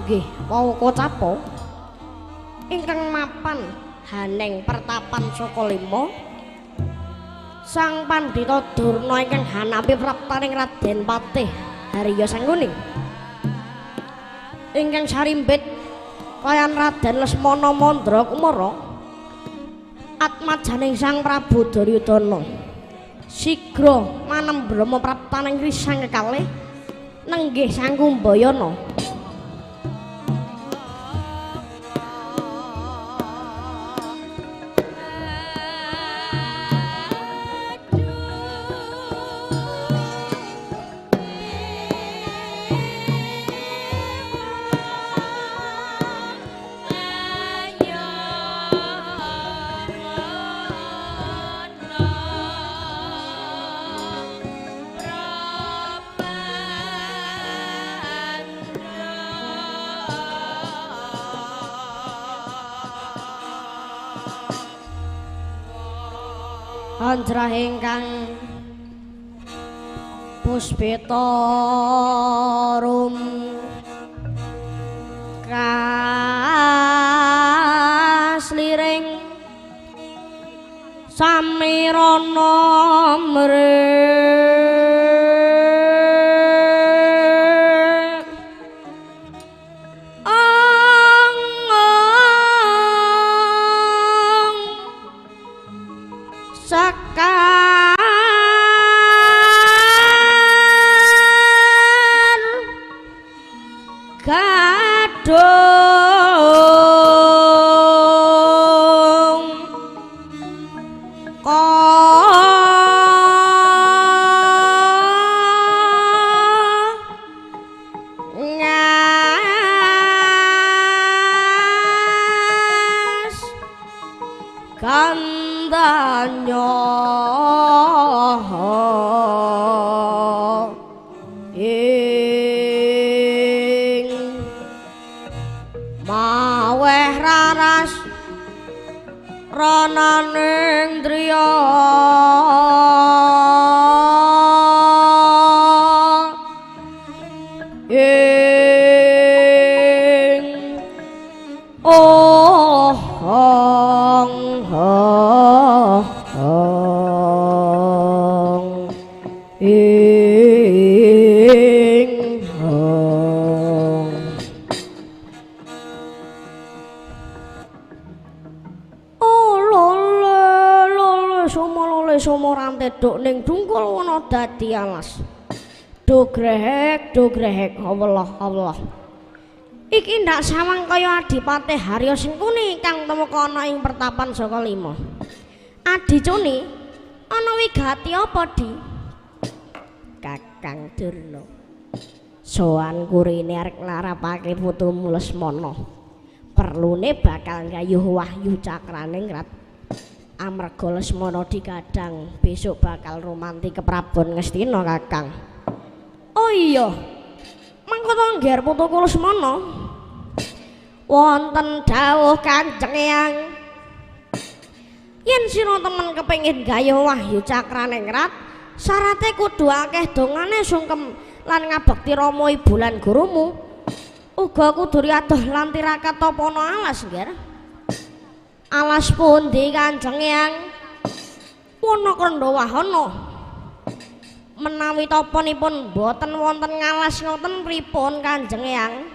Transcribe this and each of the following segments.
nggih Wawaka Capo ingkang mapan haneng pertapan saka lima Sang Pandhita Durna ingkang hanapi praptaning Raden Patih Harya Sangguning ingkang sarimbit kayan Raden Lesmana Mandra Kumara atmajaning Sang Prabu Duryudana sigra manembrama praptaning risang kekalih nenggih Sang Kumbayana Anjrah ingkang puspita rum kasliring samirana dadi alas dogrehek Allah Allah iki ndak sawang kaya Adipati Harya Sangkuni kang tumeka ana ing pertapan saka lima adicune ana wigati apa di Kakang Durna sowan kurine arek larapake putumu Lesmana perlune bakal gayuh wahyu cakraning rat amarga Lesmana digadang besok bakal romanti ke Prabon Ngastina Kakang. Oh iya, mangko to ngger putuku Lesmana. Wonten dawuh Kanjeng Eyang. Yen sira temen kepengin gayuh wahyu cakraning rat, syaraté kudu akeh dongane sungkem lan ngabekti Rama Ibu lan gurumu. Uga kudu riadoh lan tirakat tapana alas ngger. Alas pundi Kanjeng Eyang? Wana Kranda Wahana. Menawi tapanipun boten wonten ngalas ngoten pripun Kanjeng Eyang?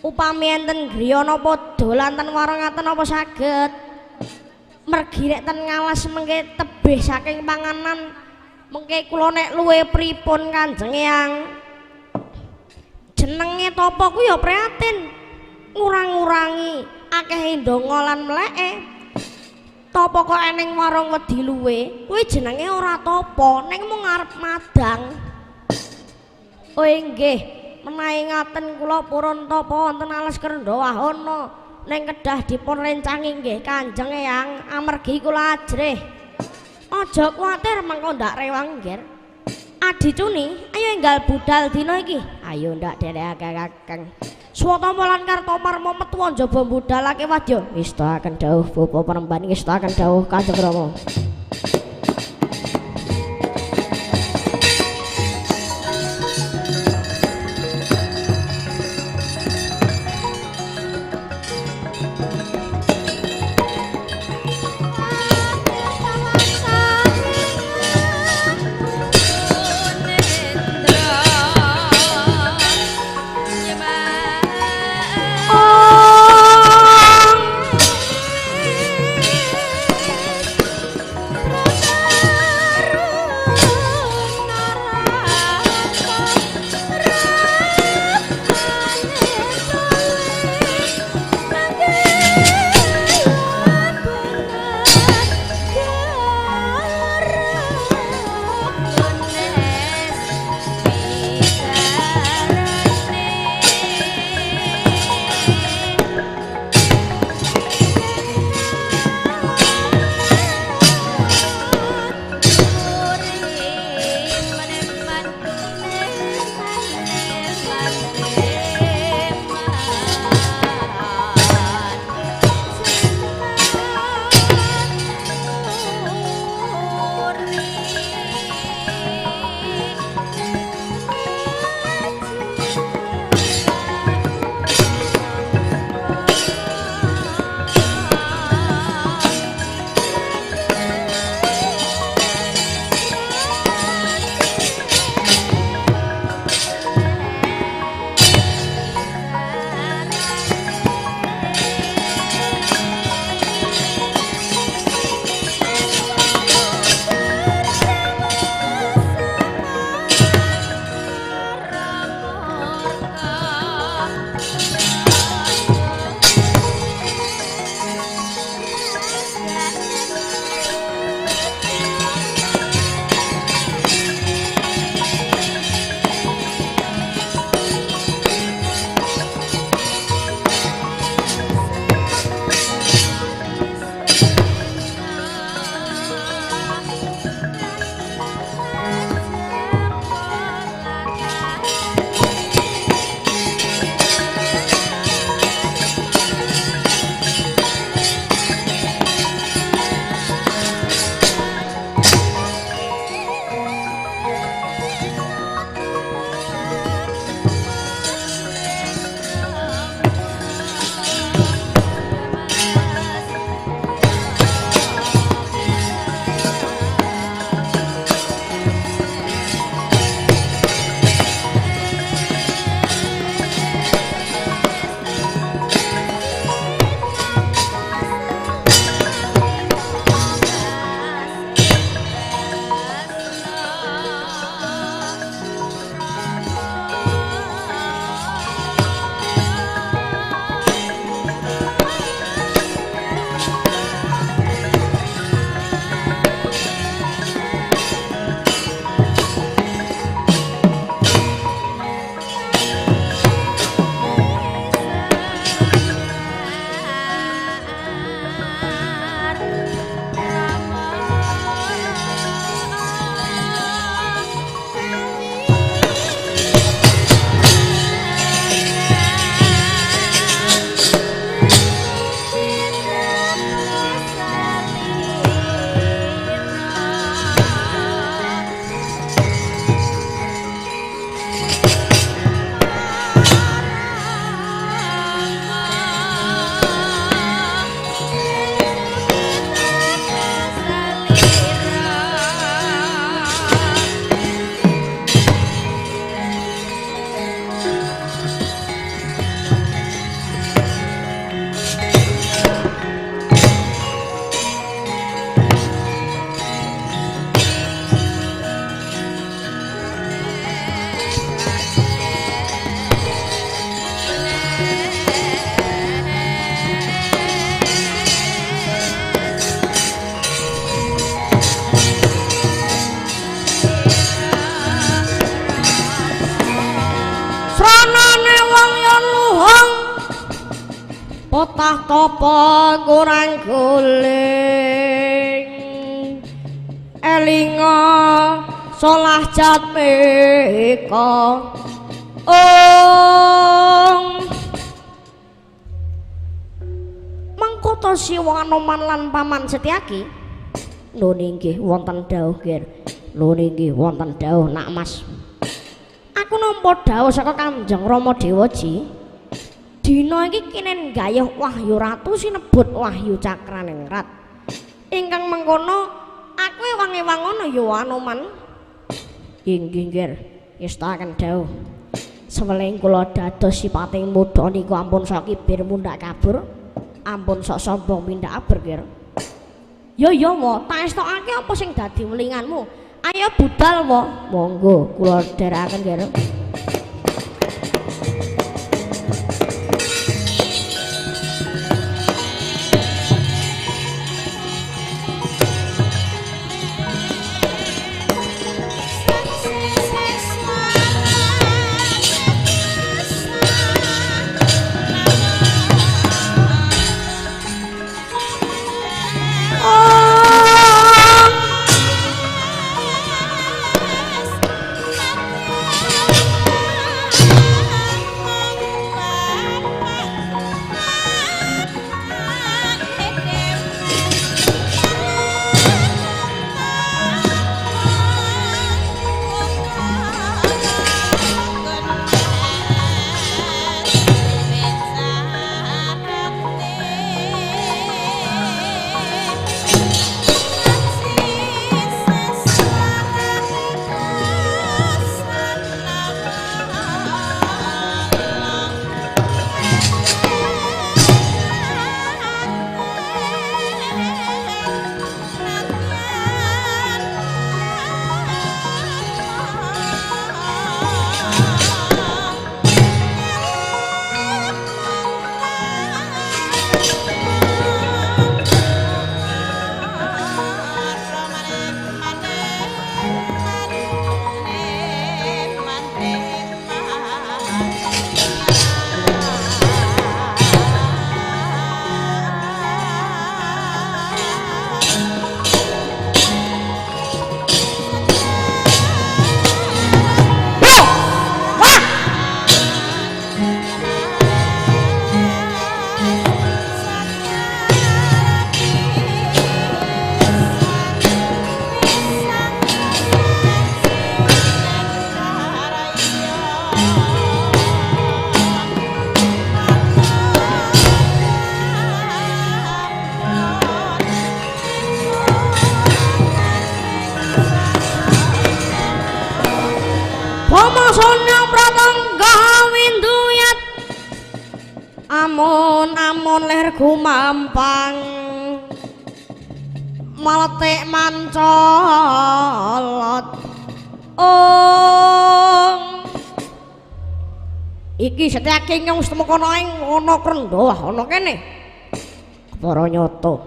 Upami enten griya napa dolanten warangaten apa saged mergi nek ten ngalas mengke tebih saking panganan mengke kula nek luwe pripun Kanjeng Eyang? Jenenge tapa ku ya prihatin ngurang-ngurangi akeh ndonga lan mleke tapa kok eneng warung wedi luwe kuwi jenenge ora tapa ning mung arep madang. Oh nggih menawi ngaten kula purun tapa wonten alas Kranda Wahana ning kedah dipun rencangi nggih Kanjeng Eyang amargi kula ajrih aja kuwatir mengko ndak rewang nggih adicuni ayo enggal budal dina iki ayo ndak derek Kakang Swatama lan Kartomarma metu njaba budalake wadya. Ngestaken dawuh Bapa Peremban, ngestaken dawuh Kanjeng Rama. Sranane wong yen luhung potah topo kurang guling elinga solah jatmeka mangkota siwa Anoman lan Paman Setyaki lho nggih wonten dawuh Ger lho nggih wonten dawuh Nak Mas aku nampa dawuh saka Kanjeng Rama Dewaji dina iki kenen gayuh Wahyu Ratu sinebut Wahyu Cakraningrat ingkang mengkono aku wangi-wangono ya Anoman inggih Ger ngestaken dawuh seweling kula dados sipating muda niku ampun sok kibir mundhak kabur ampun sok sombong mindak aber Ger ya wa tak estokake apa sing dadi welinganmu ayo budal wa monggo kula dherekaken Ger amun ler gumampang meletik mancolot iki Setyaki nyong setemukana ing ana Krendha ana kene para nyata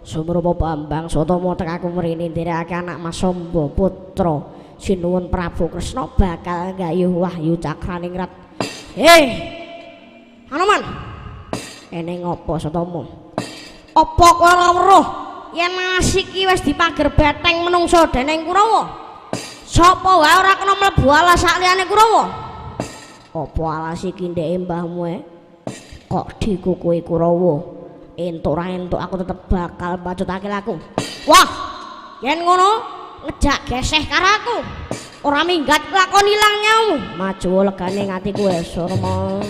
sumrupa Bambang Sutama tekaku mrene nderekake anak Mas Samba putra sinuwun Prabu Kresna bakal gayuh Wahyu Cakraningrat Anoman eneng apa Sutama apa kowe ora weruh yen asiki wis dipager beteng menungso dening Kurawa sapa wae ora kena mlebu alas sakliyane Kurawa apa alas iki ndeke mbahmu kok dikukuhi Kurawa entuk ra entuk aku tetep bakal bacutake laku wah yen ngono ngejak geseh karo aku ora minggat lakon ilang nyawu maju legane ngatiku Surma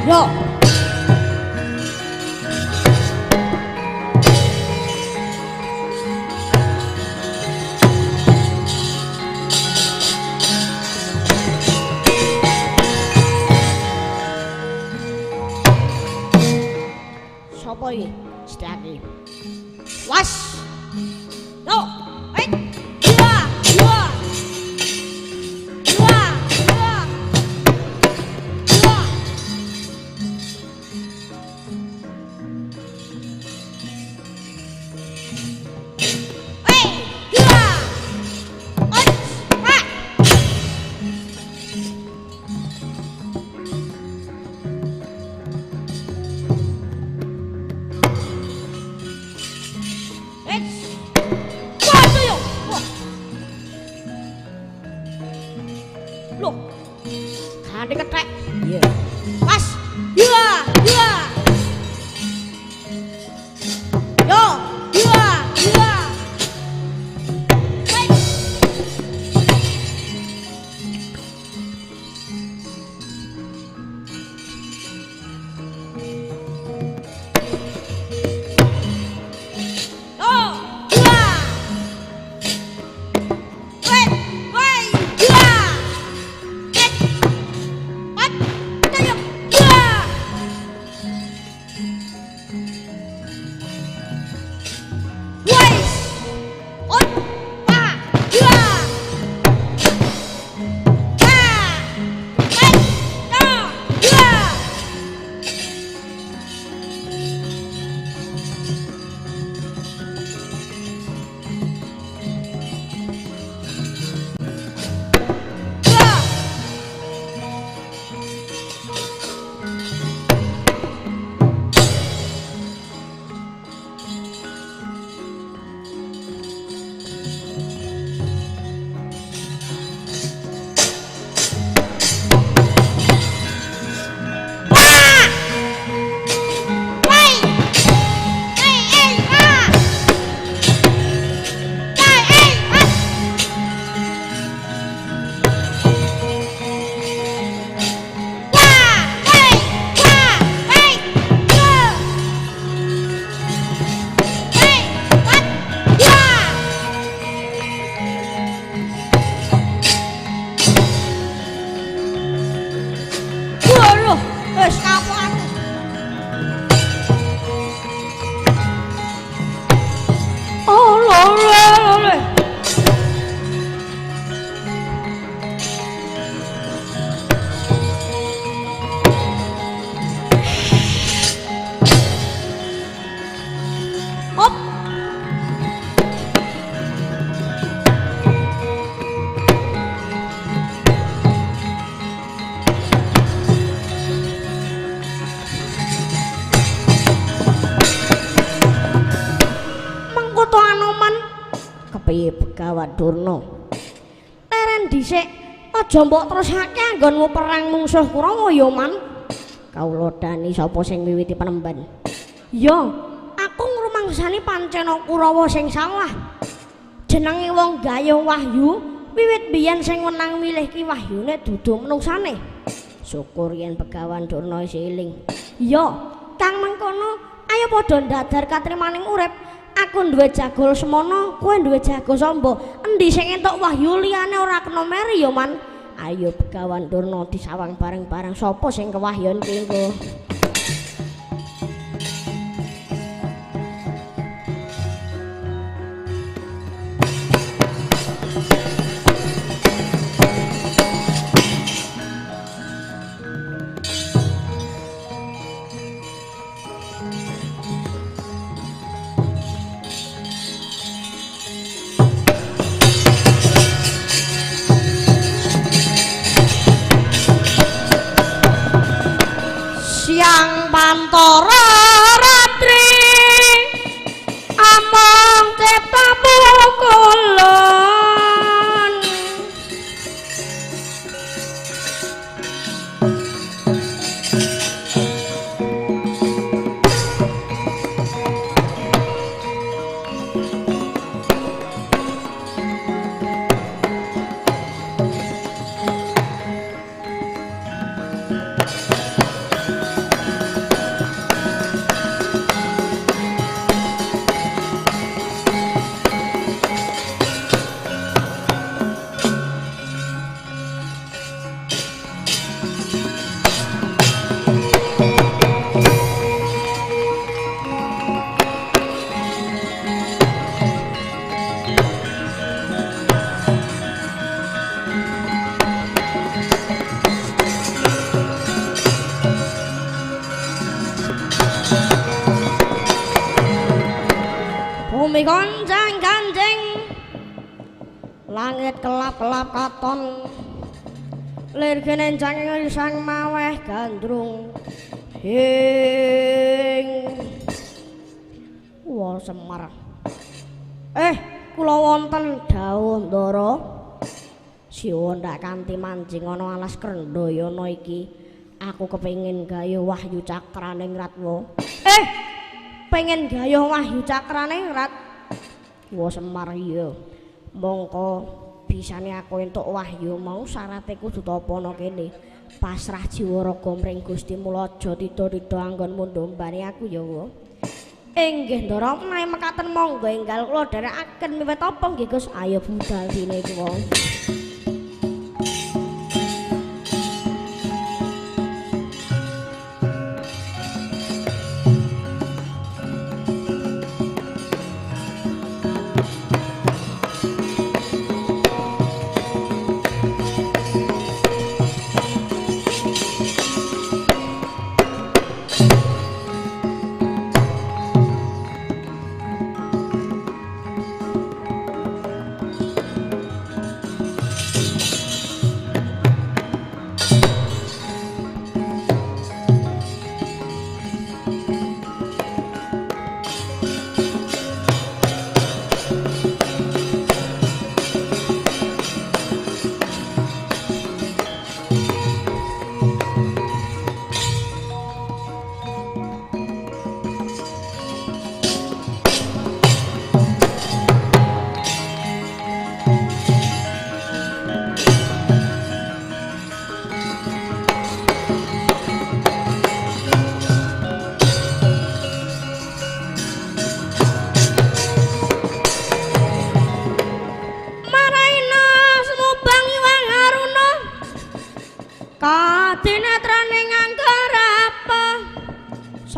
Yo. Sopo iki? Sedaki. Was. Yo. Hei. Dua. Dua. Dua. Dua. Dua. Hei. Dua. Oi. Pak. Loh, kade ketek. Iya. Pas. Dua, dua. Yo, dua, dua. Baik. Yo, dua. Baik, baik, dua. Wes kapok. Oh, lore. Hop. Kepiye Begawan Durna? Leren dhisik aja mbok terusake anggonmu perang mungsuh Kurawa ya, Man. Kawula dani sapa sing miwiti penemban? Ya, aku ngrumangsani pancena Kurawa sing salah. Jenenge wong gayung Wahyu, wiwit biyen sing wenang milih ki wahyune dudu menungsane. Syukur yen Begawan Durna isih eling. Ya, kang mengkono ayo padha ndadar katrimaning urip. Aku duwe jagol semono, kowe duwe jago sombo. Endi sing entuk wahyu liyane ora kena meri ya, Man? Ayo Begawan Durna disawang bareng-bareng sapa sing kewahyon ki engko. Siang Pantara Ratri among cipta pukulan konjang ganjing langit kelap-kelap katon lir kene janging sang maweh gandrung hing wa Semar kula wonten dawuh Ndara siwa ndak kanthi manjing ana alas Krendayana iki aku kepengin gayuh wahyu cakraning Ratwa pengen gayuh wahyu cakraning Rat wa Semar iya mongko bisane aku entuk wahyu mau syarate kudu tapana kene pasrah jiwa raga mring Gusti Mula aja tida-tida anggon mundombani aku ya wa inggih Ndara menawi mekaten monggo enggal kula dherekaken miwit apa nggih Gus ayo budal dene kuwi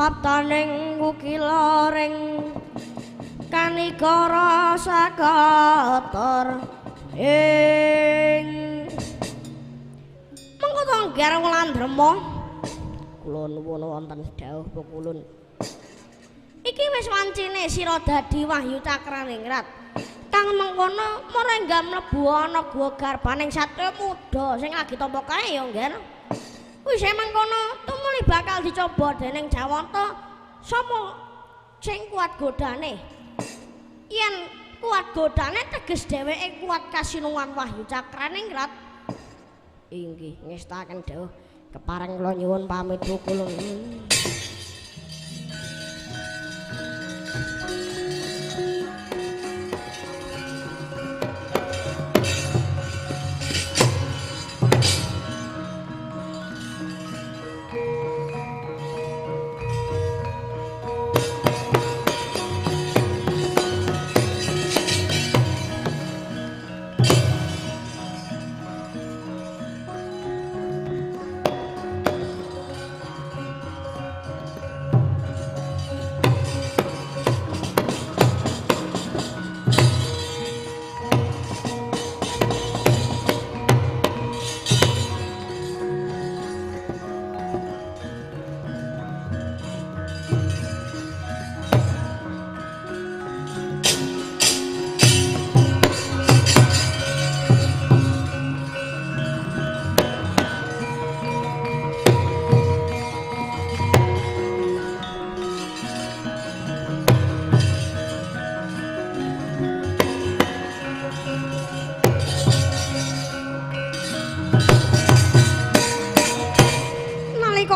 sabdaning ukilaring kanikara sakator ing mengko tangger Wulandrema kula nuwun wonten dawuh pukulun iki wis wancine sira dadi wahyu cakraning Rat kang mengkono merengga mlebu ana guwa garbaning Satya Muda sing lagi tampa kae ya ngger wis mengkono tumuli bakal dicoba dening Jawata sapa sing kuat godane yen kuat godane teges dheweke kuat kasinuwan wahyu cakraning Rat inggih ngestaken dawuh kepareng kula nyuwun pamit pukulun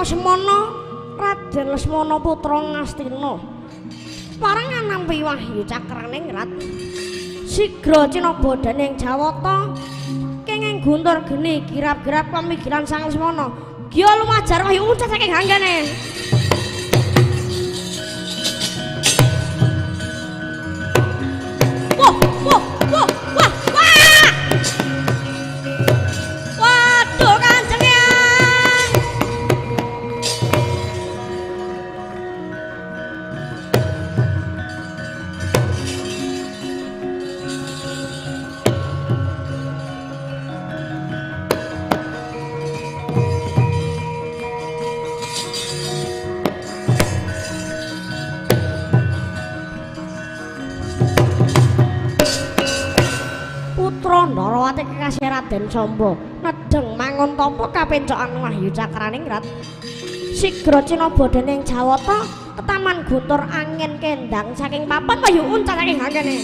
Semana Raden Lesmana putra Ngastina parangan nampi wahyu cakraning Rat sigra cinaba dening Jawata kenging guntur geni girap-girap pamikiran Sang Lesmana giya lumajar wahyu ucap saking hanggane wah wah wah wah waduh kanjeng Samba nedeng mangun tapa kapencokan Wahyu Cakraningrat. Sigra Cinaba dening Jawata ketaman Guntur angin kendang saking papan Wahyu uncal saking angene.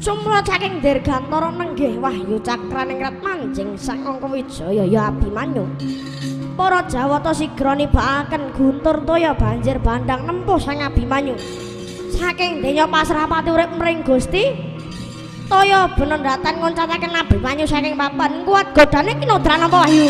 Sumra saking Dirgantara nenggih Wahyu Cakraningrat manjing sang Angkawijaya ya Abimanyu. Para Jawata sigra nibakaken Guntur Toya banjir bandhang nempuh sang Abimanyu. Saking denya pasrahpati urip mring Gusti Toya benendatan ngoncataken Abimanyu saking papan kuat godane kinodran apa Wahyu.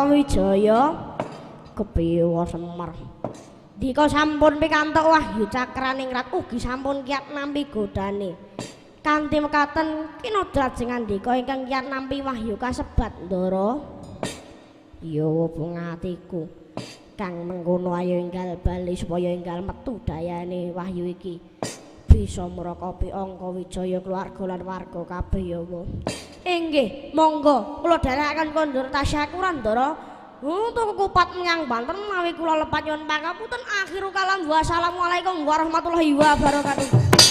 Wijaya kepiye Semar. Dika sampun pikantuk Wahyu Cakraningrat ugi sampun kiyat nampi godane. Kanthi mekaten kinodrat sing andika ingkang kiyat nampi Wahyu kasebat Ndara. Ya pengatiku kang mengkono ayo enggal bali supaya enggal metu dayane Wahyu iki bisa mrakapi Angkawijaya keluarga lan warga kabeh ya Allah. Inggih, monggo kula dherekaken kondur tasyakuran Ndara. Untuk kupat menyang Banten mawi kula lepat nyuwun pangapunten akhiru kalam wassalamualaikum warahmatullahi wabarakatuh.